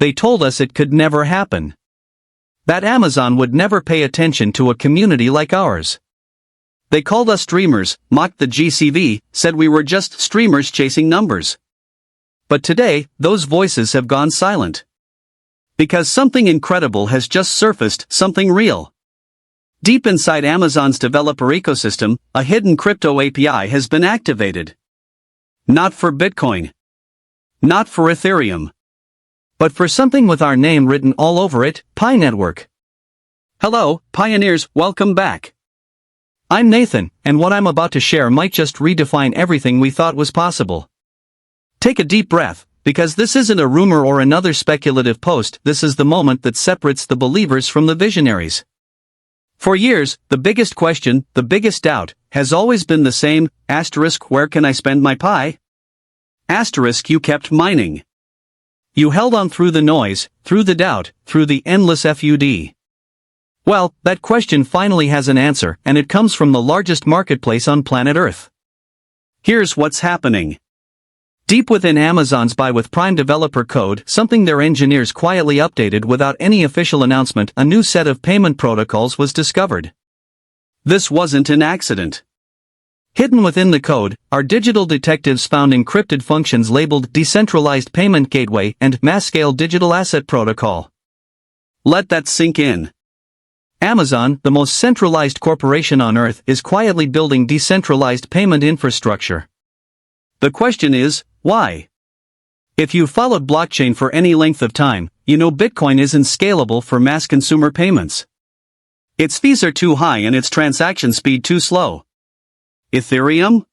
They told us it could never happen. That Amazon would never pay attention to a community like ours. They called us dreamers, mocked the GCV, said we were just streamers chasing numbers. But today, those voices have gone silent. Because something incredible has just surfaced, something real. Deep inside Amazon's developer ecosystem, a hidden crypto API has been activated. Not for Bitcoin. Not for Ethereum. But for something with our name written all over it, Pi Network. Hello, pioneers, welcome back. I'm Nathan, and what I'm about to share might just redefine everything we thought was possible. Take a deep breath, because this isn't a rumor or another speculative post, this is the moment that separates the believers from the visionaries. For years, the biggest question, the biggest doubt, has always been the same, asterisk, where can I spend my Pi? Asterisk, you kept mining. You held on through the noise, through the doubt, through the endless FUD. Well, that question finally has an answer, and it comes from the largest marketplace on planet Earth. Here's what's happening. Deep within Amazon's Buy with Prime developer code, something their engineers quietly updated without any official announcement, a new set of payment protocols was discovered. This wasn't an accident. Hidden within the code, our digital detectives found encrypted functions labeled Decentralized Payment Gateway and Mass-Scale Digital Asset Protocol. Let that sink in. Amazon, the most centralized corporation on Earth, is quietly building decentralized payment infrastructure. The question is, why? If you've followed blockchain for any length of time, you know Bitcoin isn't scalable for mass consumer payments. Its fees are too high and its transaction speed too slow. Ethereum?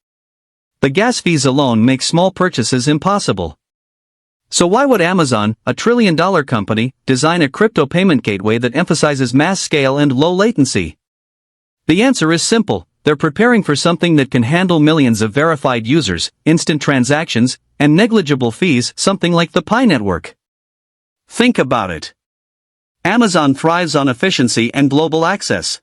The gas fees alone make small purchases impossible. So why would Amazon, a trillion-dollar company, design a crypto payment gateway that emphasizes mass scale and low latency? The answer is simple. They're preparing for something that can handle millions of verified users, instant transactions, and negligible fees, something like the Pi Network. Think about it. Amazon thrives on efficiency and global access.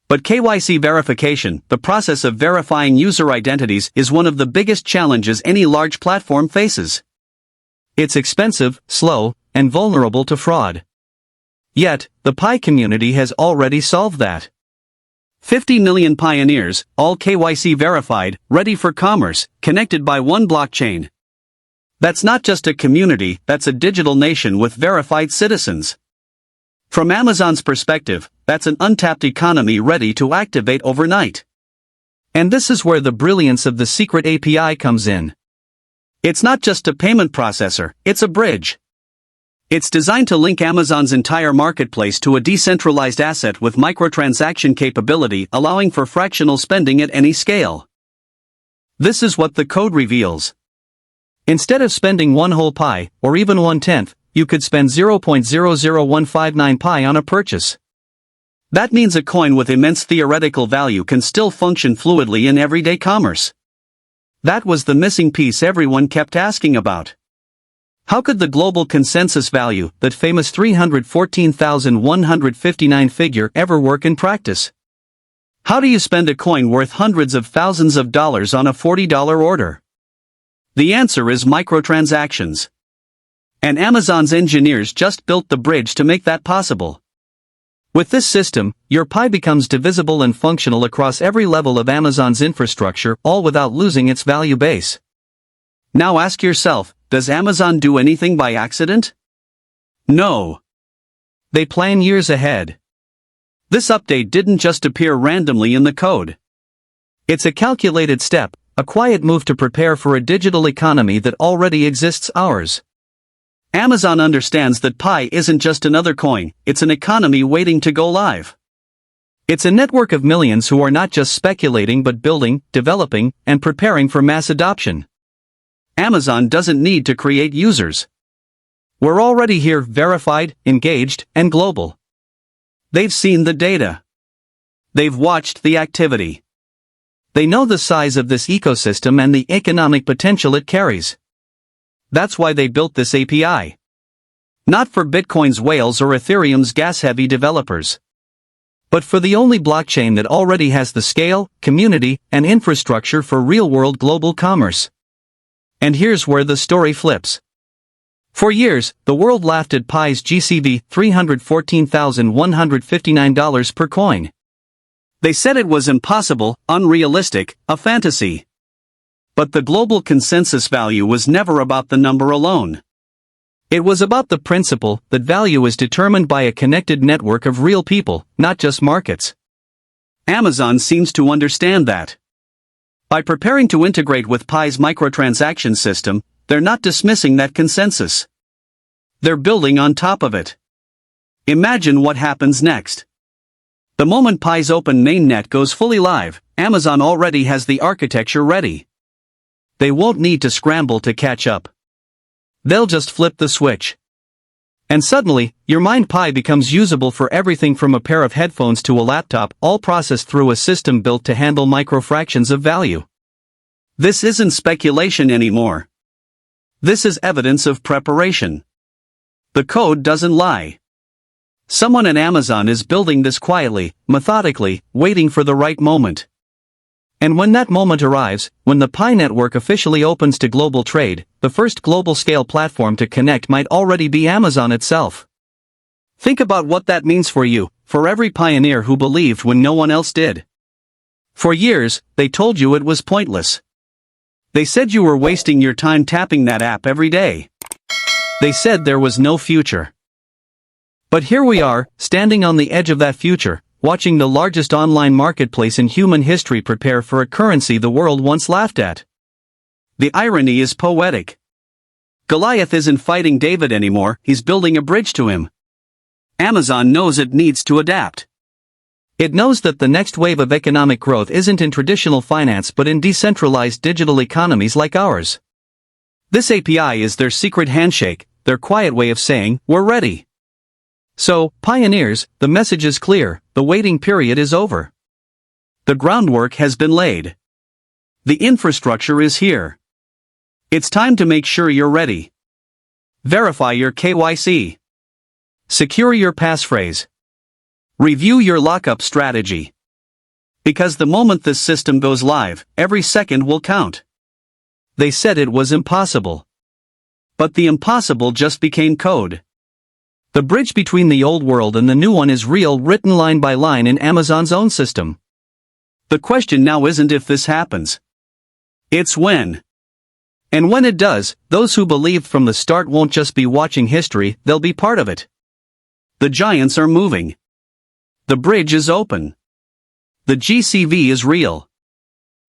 But KYC verification, the process of verifying user identities, is one of the biggest challenges any large platform faces. It's expensive, slow, and vulnerable to fraud. Yet, the Pi community has already solved that. 50 million pioneers, all KYC verified, ready for commerce, connected by one blockchain. That's not just a community, that's a digital nation with verified citizens. From Amazon's perspective, that's an untapped economy ready to activate overnight. And this is where the brilliance of the secret API comes in. It's not just a payment processor, it's a bridge. It's designed to link Amazon's entire marketplace to a decentralized asset with microtransaction capability, allowing for fractional spending at any scale. This is what the code reveals. Instead of spending one whole Pi, or even 1/10, you could spend 0.00159 Pi on a purchase. That means a coin with immense theoretical value can still function fluidly in everyday commerce. That was the missing piece everyone kept asking about. How could the global consensus value, that famous 314,159 figure, ever work in practice? How do you spend a coin worth hundreds of thousands of dollars on a $40 order? The answer is microtransactions. And Amazon's engineers just built the bridge to make that possible. With this system, your Pi becomes divisible and functional across every level of Amazon's infrastructure, all without losing its value base. Now ask yourself, does Amazon do anything by accident? No. They plan years ahead. This update didn't just appear randomly in the code. It's a calculated step, a quiet move to prepare for a digital economy that already exists ours. Amazon understands that Pi isn't just another coin, it's an economy waiting to go live. It's a network of millions who are not just speculating but building, developing, and preparing for mass adoption. Amazon doesn't need to create users. We're already here, verified, engaged, and global. They've seen the data. They've watched the activity. They know the size of this ecosystem and the economic potential it carries. That's why they built this API. Not for Bitcoin's whales or Ethereum's gas-heavy developers. But for the only blockchain that already has the scale, community, and infrastructure for real-world global commerce. And here's where the story flips. For years, the world laughed at Pi's GCV $314,159 per coin. They said it was impossible, unrealistic, a fantasy. But the global consensus value was never about the number alone. It was about the principle that value is determined by a connected network of real people, not just markets. Amazon seems to understand that. By preparing to integrate with Pi's microtransaction system, they're not dismissing that consensus. They're building on top of it. Imagine what happens next. The moment Pi's Open Mainnet goes fully live, Amazon already has the architecture ready. They won't need to scramble to catch up. They'll just flip the switch. And suddenly, your Mind Pi becomes usable for everything from a pair of headphones to a laptop, all processed through a system built to handle microfractions of value. This isn't speculation anymore. This is evidence of preparation. The code doesn't lie. Someone at Amazon is building this quietly, methodically, waiting for the right moment. And when that moment arrives, when the Pi network officially opens to global trade, the first global-scale platform to connect might already be Amazon itself. Think about what that means for you, for every pioneer who believed when no one else did. For years, they told you it was pointless. They said you were wasting your time tapping that app every day. They said there was no future. But here we are, standing on the edge of that future, watching the largest online marketplace in human history prepare for a currency the world once laughed at. The irony is poetic. Goliath isn't fighting David anymore, he's building a bridge to him. Amazon knows it needs to adapt. It knows that the next wave of economic growth isn't in traditional finance but in decentralized digital economies like ours. This API is their secret handshake, their quiet way of saying, we're ready. So, pioneers, the message is clear, the waiting period is over. The groundwork has been laid. The infrastructure is here. It's time to make sure you're ready. Verify your KYC. Secure your passphrase. Review your lockup strategy. Because the moment this system goes live, every second will count. They said it was impossible. But the impossible just became code. The bridge between the old world and the new one is real, written line by line in Amazon's own system. The question now isn't if this happens. It's when. And when it does, those who believed from the start won't just be watching history, they'll be part of it. The giants are moving. The bridge is open. The GCV is real.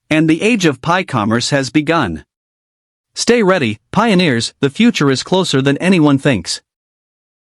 And the age of Pi commerce has begun. Stay ready, pioneers, the future is closer than anyone thinks.